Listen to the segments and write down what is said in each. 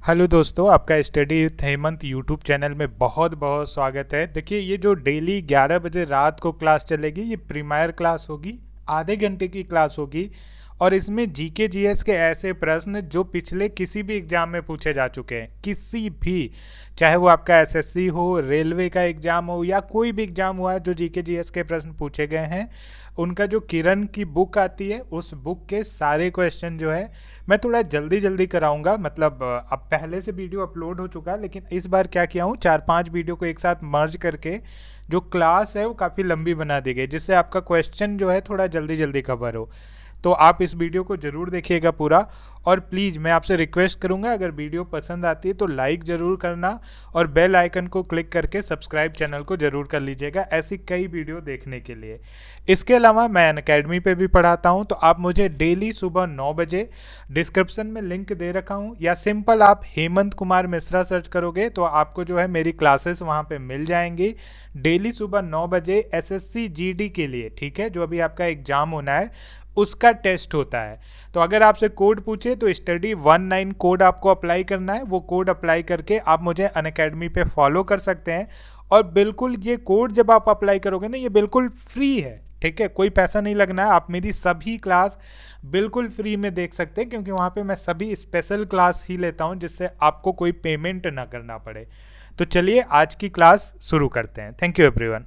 Hello दोस्तों, आपका study with Hemant YouTube channel में बहुत बहुत स्वागत है। देखिए, ये जो डेली 11 बजे रात को क्लास चलेगी, ये प्रीमियर क्लास होगी। आधे घंटे की क्लास होगी और इसमें जीके जीएस के ऐसे प्रश्न जो पिछले किसी भी एग्जाम में पूछे जा चुके हैं, किसी भी, चाहे वो आपका एसएससी हो, रेलवे का एग्जाम हो या कोई भी एग्जाम हुआ है, जो जीके जीएस के प्रश्न पूछे गए हैं, उनका जो किरण की बुक आती है, उस बुक के सारे क्वेश्चन जो है मैं थोड़ा जल्दी जल्दी कराऊंगा। मतलब अब पहले से वीडियो अपलोड हो चुका है, लेकिन इस बार क्या किया हूँ, 4-5 वीडियो को एक साथ मर्ज करके जो क्लास है वो काफ़ी लंबी बना दी गई, जिससे आपका क्वेश्चन जो है थोड़ा जल्दी जल्दी कवर हो। तो आप इस वीडियो को ज़रूर देखिएगा पूरा। और प्लीज़ मैं आपसे रिक्वेस्ट करूंगा, अगर वीडियो पसंद आती है तो लाइक ज़रूर करना और बेल आइकन को क्लिक करके सब्सक्राइब चैनल को ज़रूर कर लीजिएगा, ऐसी कई वीडियो देखने के लिए। इसके अलावा मैं अनअकैडमी पे भी पढ़ाता हूं, तो आप मुझे डेली सुबह 9 बजे, डिस्क्रिप्शन में लिंक दे रखा हूं, या सिंपल आप हेमंत कुमार मिश्रा सर्च करोगे तो आपको जो है मेरी क्लासेस वहां पे मिल जाएंगी। डेली सुबह 9 बजे एसएससी जीडी के लिए, ठीक है, जो अभी आपका एग्जाम होना है उसका टेस्ट होता है। तो अगर आपसे कोड पूछे तो study19 कोड आपको अप्लाई करना है। वो कोड अप्लाई करके आप मुझे अनअकैडमी पे फॉलो कर सकते हैं। और बिल्कुल ये कोड जब आप अप्लाई करोगे ना, ये बिल्कुल फ्री है, ठीक है, कोई पैसा नहीं लगना है। आप मेरी सभी क्लास बिल्कुल फ्री में देख सकते हैं, क्योंकि वहाँ पे मैं सभी स्पेशल क्लास ही लेता हूँ, जिससे आपको कोई पेमेंट ना करना पड़े। तो चलिए आज की क्लास शुरू करते हैं। Thank you everyone.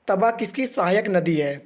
तवा किसकी सहायक नदी है?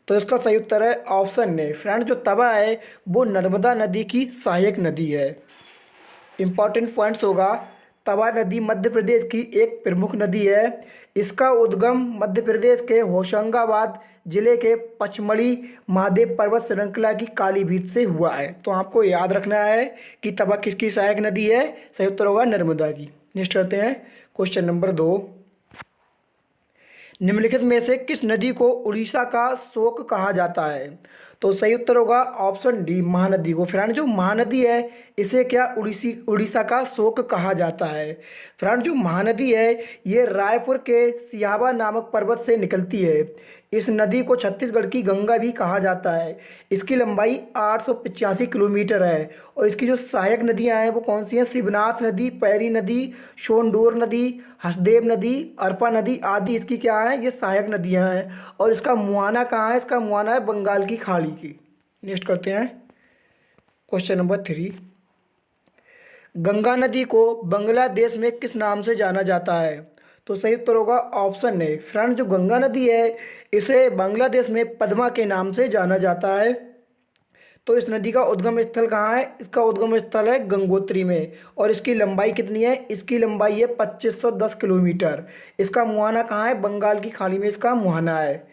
तो इसका सही उत्तर है ऑप्शन ए। फ्रेंड, जो तवा है वो नर्मदा नदी की सहायक नदी है। इम्पॉर्टेंट पॉइंट्स होगा, तवा नदी मध्य प्रदेश की एक प्रमुख नदी है। इसका उद्गम मध्य प्रदेश के होशंगाबाद जिले के पचमढ़ी महादेव पर्वत श्रृंखला की कालीभीत से हुआ है। तो आपको याद रखना है कि तवा किसकी सहायक नदी है। सही उत्तर होगा नर्मदा की। नेक्स्ट करते हैं क्वेश्चन नंबर 2। निम्नलिखित में से किस नदी को उड़ीसा का शोक कहा जाता है? तो सही उत्तर होगा ऑप्शन डी, महानदी को। फ्रेंड, जो महानदी है इसे क्या उड़ीसा का शोक कहा जाता है? फ्रेंड, जो महानदी है ये रायपुर के सियावा नामक पर्वत से निकलती है। इस नदी को छत्तीसगढ़ की गंगा भी कहा जाता है। इसकी लंबाई 885 किलोमीटर है। और इसकी जो सहायक नदियां हैं वो कौन सी हैं? शिवनाथ नदी, पैरी नदी, सोंडोर नदी, हसदेव नदी, अरपा नदी आदि इसकी क्या है? ये सहायक नदियां हैं। और इसका मुहाना कहाँ है? इसका मुहाना है बंगाल की खाड़ी की। नेक्स्ट करते हैं क्वेश्चन नंबर 3। गंगा नदी को बांग्लादेश में किस नाम से जाना जाता है? तो सही उत्तर होगा ऑप्शन ए। फ्रेंड, जो गंगा नदी है इसे बांग्लादेश में पद्मा के नाम से जाना जाता है। तो इस नदी का उद्गम स्थल कहाँ है? इसका उद्गम स्थल है गंगोत्री में। और इसकी लंबाई कितनी है? इसकी लंबाई है 2510 किलोमीटर। इसका मुहाना कहाँ है? बंगाल की खाड़ी में इसका मुहाना है।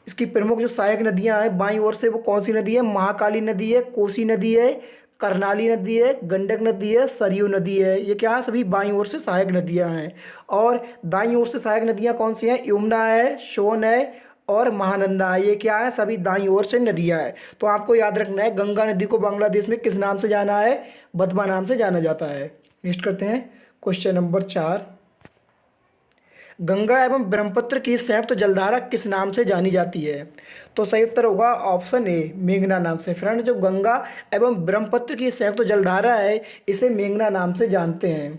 इसकी प्रमुख जो सहायक नदियां हैं बाईं ओर से वो कौन सी नदी है? महाकाली नदी है, कोसी नदी है, करनाली नदी है, गंडक नदी है, सरयू नदी है। ये क्या है? सभी बाईं ओर से सहायक नदियां हैं। और दाईं ओर से सहायक नदियां कौन सी हैं? यमुना है, सोन है और महानंदा है। ये क्या है? सभी दाईं ओर से नदियां हैं। तो आपको याद रखना है गंगा नदी को बांग्लादेश में किस नाम से जाना है? बदमा नाम से जाना जाता है। नेक्स्ट करते हैं क्वेश्चन नंबर 4। गंगा एवं ब्रह्मपुत्र की संयुक्त जलधारा किस नाम से जानी जाती है? तो सही उत्तर होगा ऑप्शन ए, मेघना नाम से। फ्रेंड, जो गंगा एवं ब्रह्मपुत्र की संयुक्त जलधारा है इसे मेघना नाम से जानते हैं।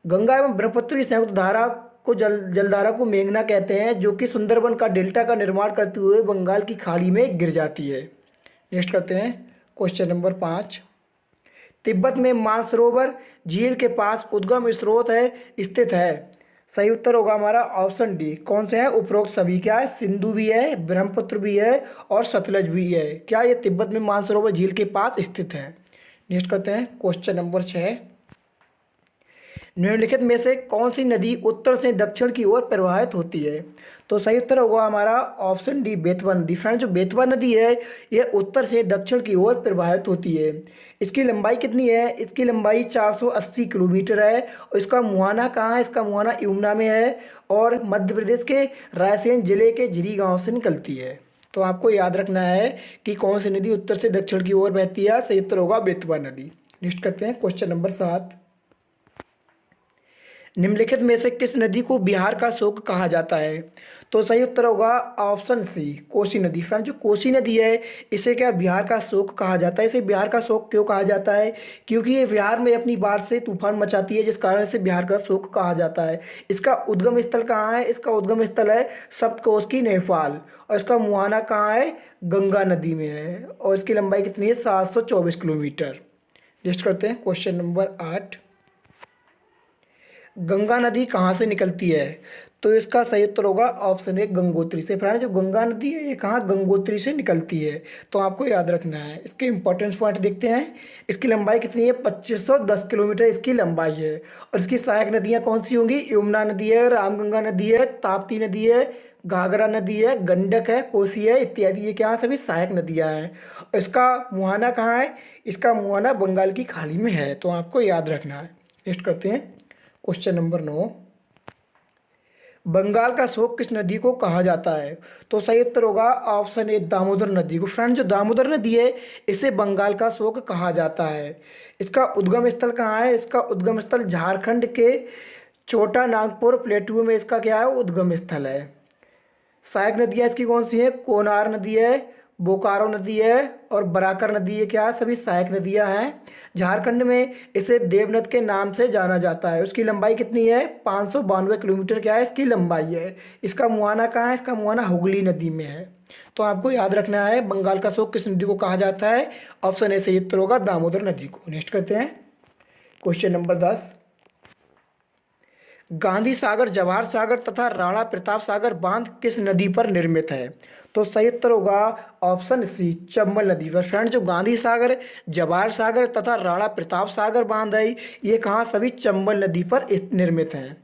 गंगा एवं ब्रह्मपुत्र की संयुक्त धारा को जलधारा को मेघना कहते हैं, जो कि सुंदरबन का डेल्टा का निर्माण करते हुए बंगाल की खाड़ी में गिर जाती है। नेक्स्ट करते हैं क्वेश्चन नंबर 5। तिब्बत में मानसरोवर झील के पास उद्गम स्रोत है स्थित है। सही उत्तर होगा हमारा ऑप्शन डी। कौन से हैं? उपरोक्त सभी। क्या है? सिंधु भी है, ब्रह्मपुत्र भी है और सतलज भी है। क्या ये तिब्बत में मानसरोवर झील के पास स्थित है? नेक्स्ट करते हैं क्वेश्चन नंबर 6। निम्नलिखित में से कौन सी नदी उत्तर से दक्षिण की ओर प्रवाहित होती है? तो सही उत्तर होगा हमारा ऑप्शन डी, बेतवा नदी। फ्रेंड, जो बेतवा नदी है यह उत्तर से दक्षिण की ओर प्रवाहित होती है। इसकी लंबाई कितनी है? इसकी लंबाई 480 किलोमीटर है। और इसका मुहाना कहाँ है? इसका मुहाना यमुना में है और मध्य प्रदेश के रायसेन जिले के झिरी गांव से निकलती है। तो आपको याद रखना है कि कौन सी नदी उत्तर से दक्षिण की ओर बहती है। सही उत्तर होगा बेतवा नदी। नेक्स्ट करते हैं क्वेश्चन नंबर 7। निम्नलिखित में से किस नदी को बिहार का शोक कहा जाता है? तो सही उत्तर होगा ऑप्शन सी, कोसी नदी। फ्रेंड, जो कोसी नदी है इसे क्या बिहार का शोक कहा जाता है। इसे बिहार का शोक क्यों कहा जाता है? क्योंकि ये बिहार में अपनी बाढ़ से तूफान मचाती है, जिस कारण इसे बिहार का शोक कहा जाता है। इसका उद्गम स्थल कहाँ है? इसका उद्गम स्थल है सप्तकोशी नेपाल, और इसका मुहाना कहाँ है? गंगा नदी में है, और इसकी लंबाई कितनी है? 724 किलोमीटर। लिस्ट करते हैं क्वेश्चन नंबर 8। गंगा नदी कहाँ से निकलती है? तो इसका सही उत्तर होगा ऑप्शन ए, गंगोत्री से। फ्रेंड, जो गंगा नदी है ये कहाँ? गंगोत्री से निकलती है, तो आपको याद रखना है। इसके इंपॉर्टेंस पॉइंट देखते हैं। इसकी लंबाई कितनी है? 2510 किलोमीटर इसकी लंबाई है। और इसकी सहायक नदियाँ कौन सी होंगी? यमुना नदी है, रामगंगा नदी है, ताप्ती नदी है, घाघरा नदी है, गंडक है, कोसी है इत्यादि। ये क्या सभी सहायक नदियाँ हैं। इसका मुहाना कहाँ है? इसका मुहाना बंगाल की खाड़ी में है, तो आपको याद रखना है। लिस्ट करते हैं क्वेश्चन नंबर 9। बंगाल का शोक किस नदी को कहा जाता है? तो सही उत्तर होगा ऑप्शन ए, दामोदर नदी को। फ्रेंड, जो दामोदर नदी है इसे बंगाल का शोक कहा जाता है। इसका उद्गम स्थल कहाँ है? इसका उद्गम स्थल झारखंड के छोटा नागपुर प्लेटू में इसका क्या है? उद्गम स्थल है। सहायक नदियाँ इसकी कौन सी हैं? कोनार नदी है, बोकारो नदी है, और बराकर नदी है। क्या सभी सहायक नदियाँ हैं। झारखंड में इसे देवनद के नाम से जाना जाता है। उसकी लंबाई कितनी है? 592 किलोमीटर क्या है इसकी लंबाई है। इसका मुहाना कहाँ है? इसका मुहाना हुगली नदी में है। तो आपको याद रखना है बंगाल का शोक किस नदी को कहा जाता है। ऑप्शन ए सही उत्तर होगा दामोदर नदी को। नेक्स्ट करते हैं क्वेश्चन नंबर 10। गांधी सागर, जवाहर सागर तथा राणा प्रताप सागर बांध किस नदी पर निर्मित है? तो सही उत्तर होगा ऑप्शन सी, चंबल नदी पर। फ्रेंड, जो गांधी सागर, जवाहर सागर तथा राणा प्रताप सागर बांध है ये कहाँ? सभी चंबल नदी पर निर्मित हैं।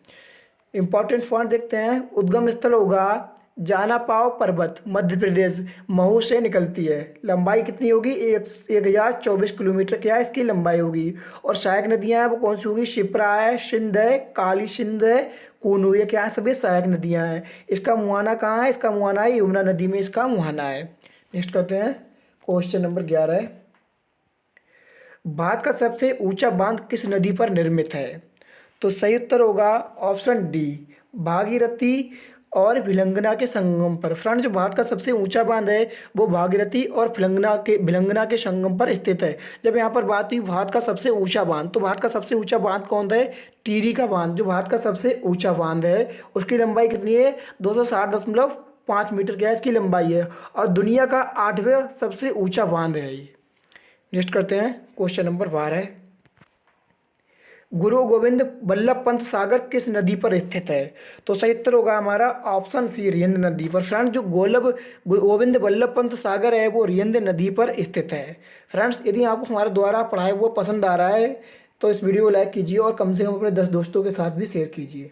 इंपॉर्टेंट पॉइंट देखते हैं। उद्गम स्थल होगा जानापाव पर्वत, मध्य प्रदेश, महू से निकलती है। लंबाई कितनी होगी? 1024 किलोमीटर क्या है इसकी लंबाई होगी। और सहायक नदियाँ हैं वो कौन सी होगी? शिप्रा है, सिंध है, काली सिंध है, कूनू, ये क्या है? सभी सहायक नदियाँ हैं। इसका मुहाना कहाँ है? इसका मुहाना है यमुना नदी में, इसका मुहाना है। नेक्स्ट करते हैं क्वेश्चन नंबर 11। भारत का सबसे ऊंचा बांध किस नदी पर निर्मित है? तो सही उत्तर होगा ऑप्शन डी, भागीरथी और भिलंगना के संगम पर। फ्रेंड, जो भारत का सबसे ऊंचा बांध है वो भागीरथी और भिलंगना के संगम पर स्थित है। जब यहाँ पर बात हुई भारत का सबसे ऊंचा बांध, तो भारत का सबसे ऊंचा बांध कौन सा है? टिहरी का बांध, जो भारत का सबसे ऊंचा बांध है। उसकी लंबाई कितनी है? 260.5 मीटर क्या है इसकी लंबाई है, और दुनिया का 8वां सबसे ऊंचा बांध है ये। नेक्स्ट करते हैं क्वेश्चन नंबर 12। गुरु गोविंद बल्लभ पंत सागर किस नदी पर स्थित है? तो सही उत्तर होगा हमारा ऑप्शन सी, रियंद नदी पर। फ्रेंड्स, जो गोविंद बल्लभ पंत सागर है वो रियंद नदी पर स्थित है। फ्रेंड्स, यदि आपको हमारे द्वारा पढ़ाया हुआ पसंद आ रहा है तो इस वीडियो को लाइक कीजिए और कम से कम अपने 10 दोस्तों के साथ भी शेयर कीजिए।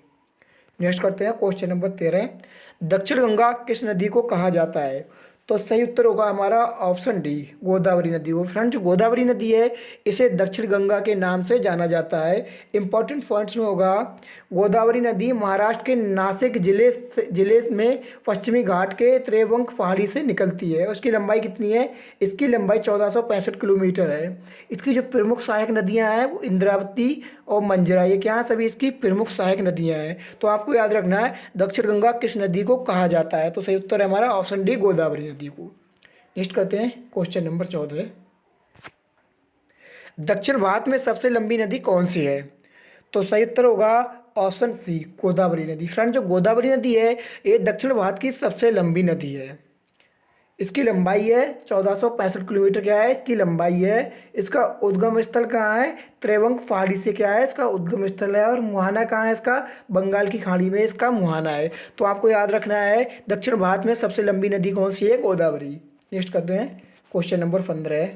नेक्स्ट करते हैं क्वेश्चन नंबर 13। दक्षिण गंगा किस नदी को कहा जाता है? तो सही उत्तर होगा हमारा ऑप्शन डी, गोदावरी नदी को। फ्रेंड, जो गोदावरी नदी है इसे दक्षिण गंगा के नाम से जाना जाता है। इंपॉर्टेंट पॉइंट्स में होगा गोदावरी नदी महाराष्ट्र के नासिक जिले में पश्चिमी घाट के त्रिवेंक पहाड़ी से निकलती है। उसकी लंबाई कितनी है? इसकी लंबाई 1465 किलोमीटर है। इसकी जो प्रमुख सहायक नदियां हैं वो इंद्रावती और मंजरा, ये क्या है? सभी इसकी प्रमुख सहायक नदियां हैं। तो आपको याद रखना है दक्षिण गंगा किस नदी को कहा जाता है। तो सही उत्तर है हमारा ऑप्शन डी, गोदावरी नदी को। नेक्स्ट करते हैं क्वेश्चन नंबर 14। दक्षिण भारत में सबसे लंबी नदी कौन सी है? तो सही उत्तर होगा ऑप्शन सी, गोदावरी नदी। फ्रेंड, जो गोदावरी नदी है ये दक्षिण भारत की सबसे लंबी नदी है। इसकी लंबाई है 1465 किलोमीटर क्या है इसकी लंबाई है। इसका उद्गम स्थल कहाँ है? त्रिवेंक पहाड़ी से क्या है इसका उद्गम स्थल है। और मुहाना कहाँ है इसका? बंगाल की खाड़ी में इसका मुहाना है। तो आपको याद रखना है दक्षिण भारत में सबसे लंबी नदी कौन सी है? गोदावरी। नेक्स्ट करते हैं क्वेश्चन नंबर 15।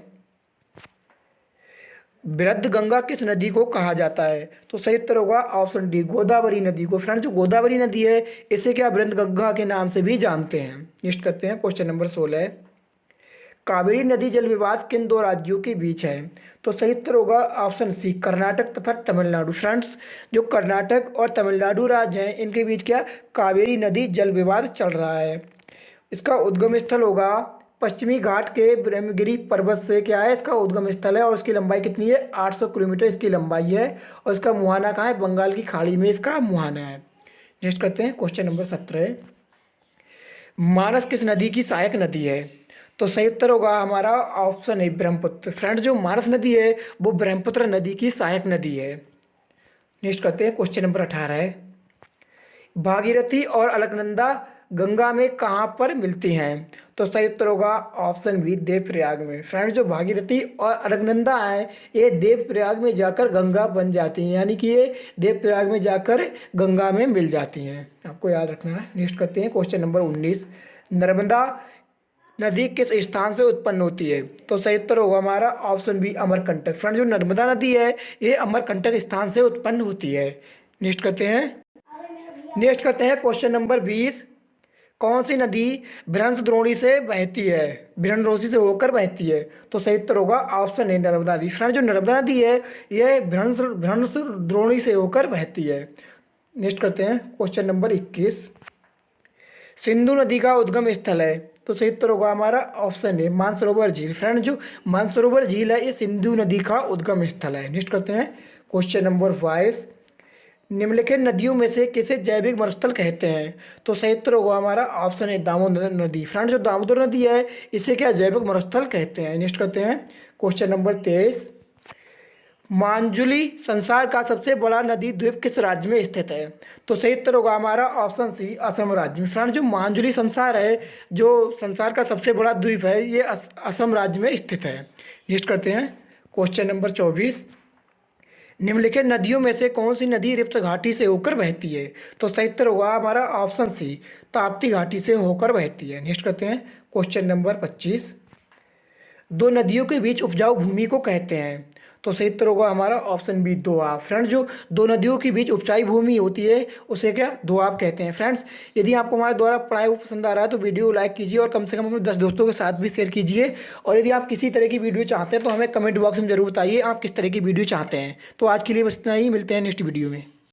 बृहद गंगा किस नदी को कहा जाता है? तो सही उत्तर होगा ऑप्शन डी, गोदावरी नदी को। फ्रेंड, जो गोदावरी नदी है इसे क्या बृहद गंगा के नाम से भी जानते हैं। नेक्स्ट करते हैं क्वेश्चन नंबर 16। कावेरी नदी जल विवाद किन दो राज्यों के बीच है? तो सही उत्तर होगा ऑप्शन सी, कर्नाटक तथा तमिलनाडु। फ्रेंड्स, जो कर्नाटक और तमिलनाडु राज्य हैं इनके बीच क्या कावेरी नदी जल विवाद चल रहा है। इसका उद्गम स्थल होगा पश्चिमी घाट के ब्रह्मगिरी पर्वत से क्या है, इसका उद्गम स्थल है और इसकी लंबाई कितनी है, 800 किलोमीटर इसकी लंबाई है। और इसका मुहाना कहाँ है, बंगाल की खाड़ी में इसका मुहाना है। नेक्स्ट करते हैं क्वेश्चन नंबर 17। मानस किस नदी की सहायक नदी है? तो सही उत्तर होगा हमारा ऑप्शन है ब्रह्मपुत्र। फ्रेंड्स, जो मानस नदी है वो ब्रह्मपुत्र नदी की सहायक नदी है। नेक्स्ट करते हैं क्वेश्चन नंबर 18। भागीरथी और अलकनंदा गंगा में कहाँ पर मिलती हैं? तो सही उत्तर होगा ऑप्शन बी देवप्रयाग में। फ्रेंड्स, जो भागीरथी और अलकनंदा है ये देवप्रयाग में जाकर गंगा बन जाती हैं, यानी कि ये देवप्रयाग में जाकर गंगा में मिल जाती हैं, आपको याद रखना है। नेक्स्ट करते हैं क्वेश्चन नंबर 19। नर्मदा नदी किस स्थान से उत्पन्न होती है? तो सही उत्तर होगा हमारा ऑप्शन बी अमरकंटक। फ्रेंड्स, जो नर्मदा नदी है ये अमरकंटक स्थान से उत्पन्न होती है। नेक्स्ट करते हैं क्वेश्चन नंबर 20। कौन सी नदी भ्रंश द्रोणी से बहती है, भ्रंश से होकर बहती है? तो सही उत्तर होगा ऑप्शन ए नर्मदा नदी। फ्रेंड्स, जो नर्मदा नदी है यह भ्रंश द्रोणी से होकर बहती है। नेक्स्ट करते हैं क्वेश्चन नंबर 21। सिंधु नदी का उद्गम स्थल है? तो सही उत्तर होगा हमारा ऑप्शन ए मानसरोवर झील। फ्रेंड्स, जो मानसरोवर झील है ये सिंधु नदी का उद्गम स्थल है। नेक्स्ट करते हैं क्वेश्चन नंबर 22। निम्नलिखित नदियों में से किसे जैविक मरुस्थल कहते हैं? तो सही उत्तर होगा हमारा ऑप्शन है दामोदर नदी। फ्रेंड्स, जो दामोदर नदी है इसे क्या जैविक मरुस्थल कहते हैं। नेक्स्ट करते हैं क्वेश्चन नंबर 23। मांजुली संसार का सबसे बड़ा नदी द्वीप किस राज्य में स्थित है? तो सही उत्तर होगा हमारा ऑप्शन सी असम राज्य में। फ्रेंड्स, जो मांजुली संसार है, जो संसार का सबसे बड़ा द्वीप है ये असम राज्य में स्थित है। नेक्स्ट करते हैं क्वेश्चन नंबर 24। निम्नलिखित नदियों में से कौन सी नदी रिफ्त घाटी से होकर बहती है? तो सही उत्तर होगा हमारा ऑप्शन सी ताप्ती घाटी से होकर बहती है। नेक्स्ट करते हैं क्वेश्चन नंबर 25। दो नदियों के बीच उपजाऊ भूमि को कहते हैं? तो सही उत्तर होगा हमारा ऑप्शन बी दोआब। फ्रेंड्स, जो दो नदियों के बीच उपजाऊ भूमि होती है उसे क्या दोआब कहते हैं। फ्रेंड्स, यदि आपको हमारे द्वारा पढ़ाया हुआ पसंद आ रहा है तो वीडियो को लाइक कीजिए और कम से कम अपने 10 दोस्तों के साथ भी शेयर कीजिए। और यदि आप किसी तरह की वीडियो चाहते हैं तो हमें कमेंट बॉक्स में जरूर बताइए आप किस तरह की वीडियो चाहते हैं। तो आज के लिए बस इतना ही, मिलते हैं नेक्स्ट वीडियो में।